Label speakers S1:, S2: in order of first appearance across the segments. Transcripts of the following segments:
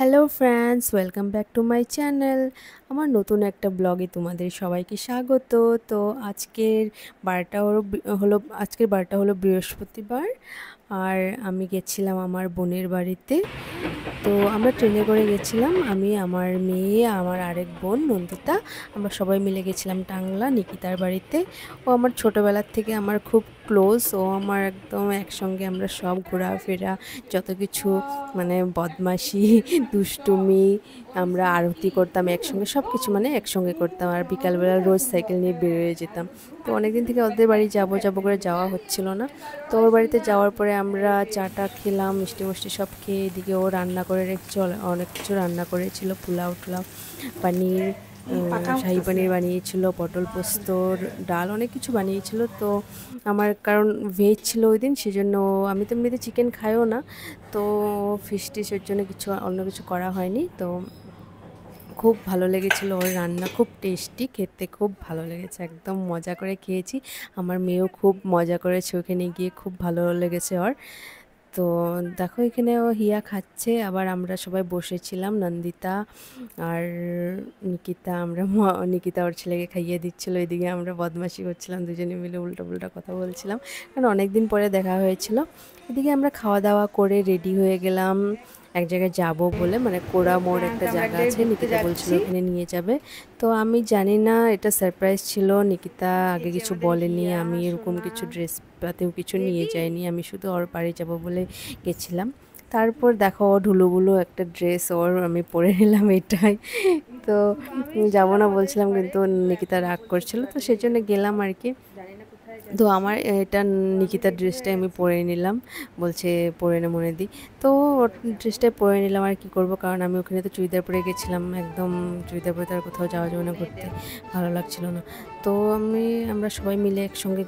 S1: Hello friends, welcome back to my channel. আমার নতুন একটা ব্লগে তোমাদের সবাইকে স্বাগত। তো আজকের বারটা হলো বৃহস্পতিবার, আর আমি গেছিলাম আমার বোনের বাড়িতে। তো আমরা ট্রেনে করে গেছিলাম, আমি, আমার মেয়ে, আমার আরেক বোন নন্দিতা। আমরা সবাই মিলে গেছিলাম টাংলা নিকিতার বাড়িতে। ও আমার ছোটোবেলার থেকে আমার খুব ক্লোজ, ও আমার একদম একসঙ্গে আমরা সব ঘোরাফেরা, যত কিছু মানে বদমাশি, দুষ্টুমি, আমরা আরতি করতাম একসঙ্গে, সব কিছু মানে একসঙ্গে করতাম। আর বিকালবেলা রোজ সাইকেল নিয়ে বেরোয় যেতাম। তো অনেকদিন থেকে ওদের বাড়ি যাবো যাবো করে যাওয়া হচ্ছিল না। তো ওর বাড়িতে যাওয়ার পরে আমরা চাটা খেলাম, মিষ্টি মিষ্টি সব খেয়ে, এদিকে ও রান্না করে রেখেছিল, অনেক কিছু রান্না করেছিল, পোলাও টোলাও, পানির, শাহি পানির বানিয়েছিল, পটল পোস্তর ডাল, অনেক কিছু বানিয়েছিল। তো আমার কারণ ভেজ ছিল ওই দিন, সেজন্য আমি তো এমনিতে চিকেন খাইও না, তো ফিশ টিশের জন্য অন্য কিছু করা হয়নি। তো খুব ভালো লেগেছিলো, ওর রান্না খুব টেস্টি, খেতে খুব ভালো লেগেছে, একদম মজা করে খেয়েছি। আমার মেয়েও খুব মজা করেছে, ওখানে গিয়ে খুব ভালো লেগেছে ওর। তো দেখো এখানে ও হিয়া খাচ্ছে, আবার আমরা সবাই বসেছিলাম, নন্দিতা আর নিকিতা, নিকিতা ওর ছেলেকে খাইয়ে দিচ্ছিলো, এদিকে আমরা বদমাশি করছিলাম, দুজনে মিলে উল্টো পুল্টা কথা বলছিলাম, কারণ অনেকদিন পরে দেখা হয়েছিল। এদিকে আমরা খাওয়া দাওয়া করে রেডি হয়ে গেলাম এক জায়গায় যাব বলে, মানে কোড়া মোড় একটা জায়গা আছে, নিকিতা বলছিল ওখানে নিয়ে যাবে। তো আমি জানি না, এটা সারপ্রাইজ ছিল, নিকিতা আগে কিছু বলেনি, আমি এরকম কিছু ড্রেস পাতেও কিছু নিয়ে যাইনি, আমি শুধু ওর বাড়ি যাব বলে গেছিলাম। তারপর দেখো ঢুলুগুলো একটা ড্রেস ওর আমি পরে নিলাম এটাই। তো যাবো না বলছিলাম, কিন্তু নিকিতা রাগ করছিল, তো সেজন্য গেলাম আর কি। তো আমার এটা নিকিতার ড্রেসটাই আমি পরে নিলাম, বলছে পরে নে মনে দিই। তো ওর ড্রেসটাই পরে নিলাম, আর কি করব, কারণ আমি ওখানে তো চুড়িদার পরে গেছিলাম, একদম চুড়িদার পরে তার কোথাও যাওয়া যাবে না, ঘুরতে ভালো লাগছিল না। তো আমরা সবাই মিলে একসঙ্গে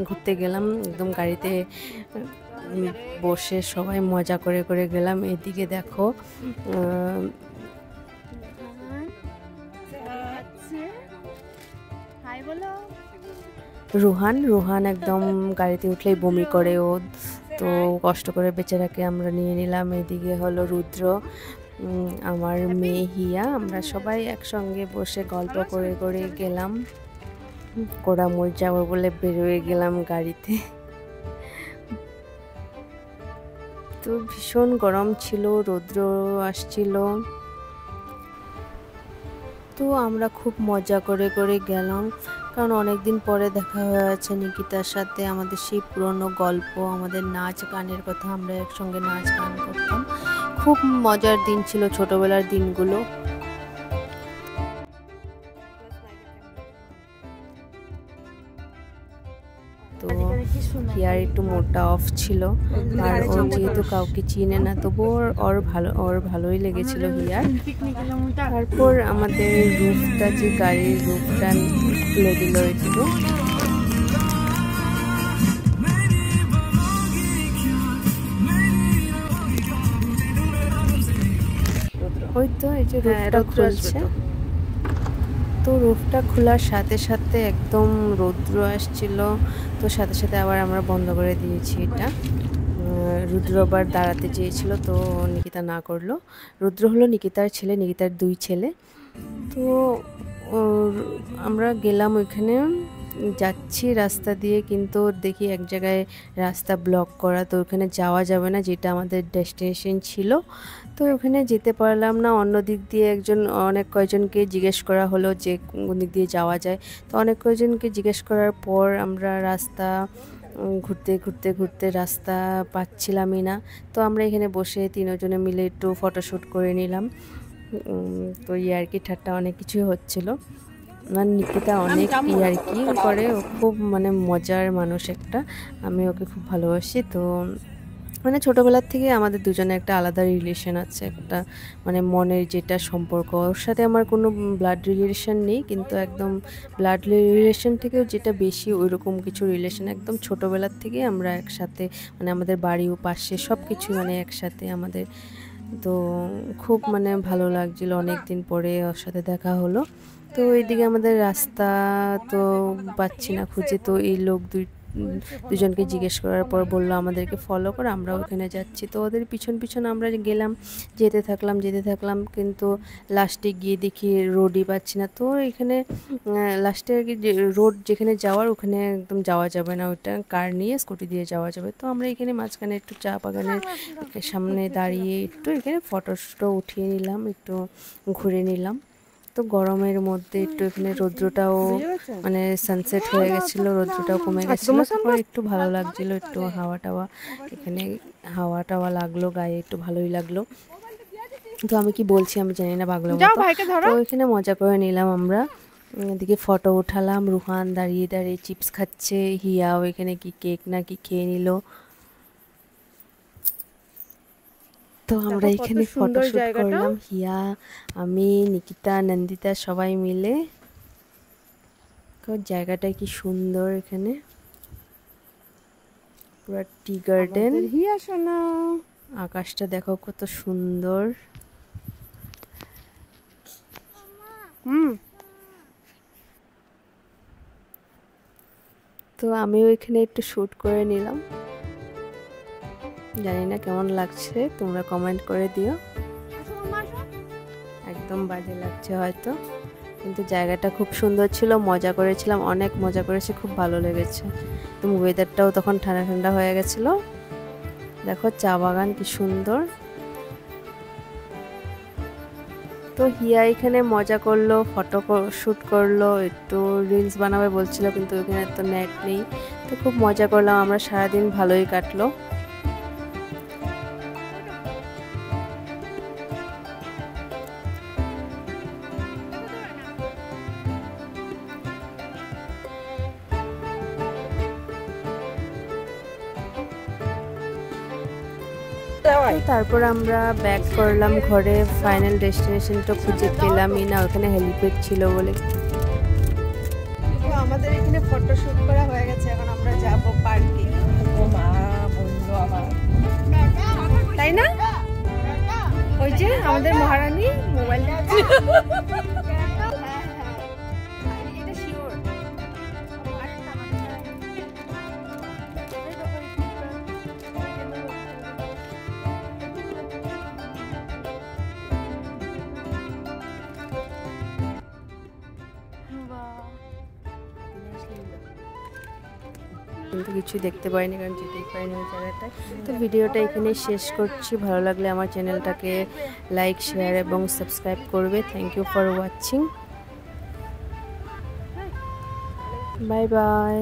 S1: ঘুরতে গেলাম, একদম গাড়িতে বসে সবাই মজা করে করে গেলাম। এদিকে দেখো রুহান একদম গাড়িতে উঠলেই বমি করে ও, তো কষ্ট করে বেচারাকে আমরা নিয়ে নিলাম। এদিকে হলো রুদ্র, আমার মেয়ে হিয়া, আমরা সবাই একসঙ্গে বসে গল্প করে করে গেলাম, কোড়ামুড় যাবো বলে বেরোয় গেলাম গাড়িতে। তো ভীষণ গরম ছিল, রৌদ্র আসছিল, তো আমরা খুব মজা করে করে গেলাম, কারণ অনেক দিন পরে দেখা হয়ে আছে নিকিতার সাথে, আমাদের সেই পুরনো গল্প, আমাদের নাচ গানের কথা, আমরা একসঙ্গে নাচ গান করতাম, খুব মজার দিন ছিল ছোটবেলার দিনগুলো। তো হিয়ার একটু মোটা অফ ছিল, আর ও যেহেতু কাউকে চিনে না, তবুও ওর ভালোই লেগেছিল হিয়ার। তারপর আমাদের রুফটা, যে গাড়ির রুফটা খুলে দিল একটু, ওই তো এই যে রুফটা খুলছে। তো রুফটা খোলার সাথে সাথে একদম রৌদ্র আসছিল, তো সাথে সাথে আবার আমরা বন্ধ করে দিয়েছি এটা। রুদ্র আবার দাঁড়াতে চেয়েছিল, তো নিকিতা না করলো। রুদ্র হলো নিকিতার ছেলে, নিকিতার 2 ছেলে। তো আমরা গেলাম ওইখানে, যাচ্ছি রাস্তা দিয়ে, কিন্তু দেখি এক জায়গায় রাস্তা ব্লক করা, তো ওখানে যাওয়া যাবে না, যেটা আমাদের ডেস্টিনেশন ছিল। তো ওখানে যেতে পারলাম না, অন্য দিক দিয়ে অনেক কয়জনকে জিজ্ঞেস করা হলো যে কোন দিক দিয়ে যাওয়া যায়। তো অনেক কয়জনকে জিজ্ঞেস করার পর আমরা রাস্তা ঘুরতে ঘুরতে ঘুরতে রাস্তা পাচ্ছিলামই না। তো আমরা এখানে বসে 3 জনে মিলে একটু ফটোশ্যুট করে নিলাম। তো ইয়ার্কি ঠাট্টা অনেক কিছুই হচ্ছিল। আর নিকিতা অনেক ইয়ার্কি করে, ও খুব মানে মজার মানুষ একটা, আমি ওকে খুব ভালোবাসি। তো মানে ছোটোবেলার থেকে আমাদের দুজনে একটা আলাদা রিলেশন আছে, একটা মানে মনের যেটা সম্পর্ক, ওর সাথে আমার কোনো ব্লাড রিলেশন নেই, কিন্তু একদম ব্লাড রিলেশন থেকেও যেটা বেশি ওইরকম কিছু রিলেশন, একদম ছোটোবেলার থেকে আমরা একসাথে, মানে আমাদের বাড়িও পাশে, সব কিছু মানে একসাথে আমাদের। তো খুব মানে ভালো লাগছিল, অনেক দিন পরে ওর সাথে দেখা হলো। তো এইদিকে আমাদের রাস্তা তো পাচ্ছি না খুঁজে, তো এই দুজনকে জিজ্ঞেস করার পর বললো আমাদেরকে ফলো করে, আমরা ওখানে যাচ্ছি। তো ওদের পিছন পিছন আমরা গেলাম, যেতে থাকলাম, কিন্তু লাস্টে গিয়ে দেখি রোডই পাচ্ছি না। তো এখানে লাস্টে আর কি রোড যেখানে যাওয়ার ওখানে একদম যাওয়া যাবে না, ওইটা কার নিয়ে স্কুটি দিয়ে যাওয়া যাবে। তো আমরা এখানে মাঝখানে একটু চা বাগানের সামনে দাঁড়িয়ে একটু এখানে ফটো উঠিয়ে নিলাম, একটু ঘুরে নিলাম। তো গরমের মধ্যে একটু এখানে রৌদ্রটাও মানে সানসেট হয়ে গেছিলো, রৌদ্রটাও কমে গেছিলো, তারপর একটু ভালো লাগছিলো, একটু হাওয়া টাওয়া এখানে হাওয়া টাওয়া লাগলো গায়ে, একটু ভালোই লাগলো। তো আমি কি বলছি আমি জানি না, পাগলের মতো। তো এখানে মজা করে নিলাম আমরা, এদিকে ফটো উঠালাম। রুহান দাঁড়িয়ে দাঁড়িয়ে চিপস খাচ্ছে, হিয়াও এখানে কি কেক না কি খেয়ে নিল। তো আমরা এখানে ফটোশুট করলাম, হিয়া, আমি, নিকিতা, নন্দিতা সবাই মিলে। তো জায়গাটা কি সুন্দর, এখানে পুরো টি গার্ডেন। হিয়া সোনা, আকাশটা দেখো কত সুন্দর। তো আমিও এখানে একটু শ্যুট করে নিলাম, জানি না কেমন লাগছে, তোমরা কমেন্ট করে দিও। একদম বাজে লাগছে হয়তো, কিন্তু জায়গাটা খুব সুন্দর ছিল, মজা করেছিলাম, অনেক মজা করেছে, খুব ভালো লেগেছে। তো ওয়েদারটাও তখন ঠান্ডা ঠান্ডা হয়ে গেছিল। দেখো চা বাগান কি সুন্দর। তো হিয়া এখানে মজা করলো, ফটো শ্যুট করলো, একটু রিলস বানাবে বলছিল, কিন্তু ওখানে তো নেট নেই। তো খুব মজা করলাম আমরা, সারাদিন ভালোই কাটলো। তারপর আমরা ব্যাক করলাম ঘরে, ফাইনাল ডেস্টিনেশনটা খুঁজে পেলামই না, ওখানে হেলিপ্যাড ছিল বলে। আমাদের এখানে ফটোশুট করা হয়ে গেছে, এখন আমরা যাব পার্কে। ও মা, বন্ধু আমার, তাই না? ওই যে আমাদের মহারানী মোবাইল কিন্তু কিছু দেখতে পাইনি, কারণ যেতেই পারিনি ওই জায়গাটায়। তো ভিডিওটা এখানে শেষ করছি, ভালো লাগলে আমার চ্যানেলটাকে লাইক, শেয়ার এবং সাবস্ক্রাইব করবে। Thank you for watching, bye by.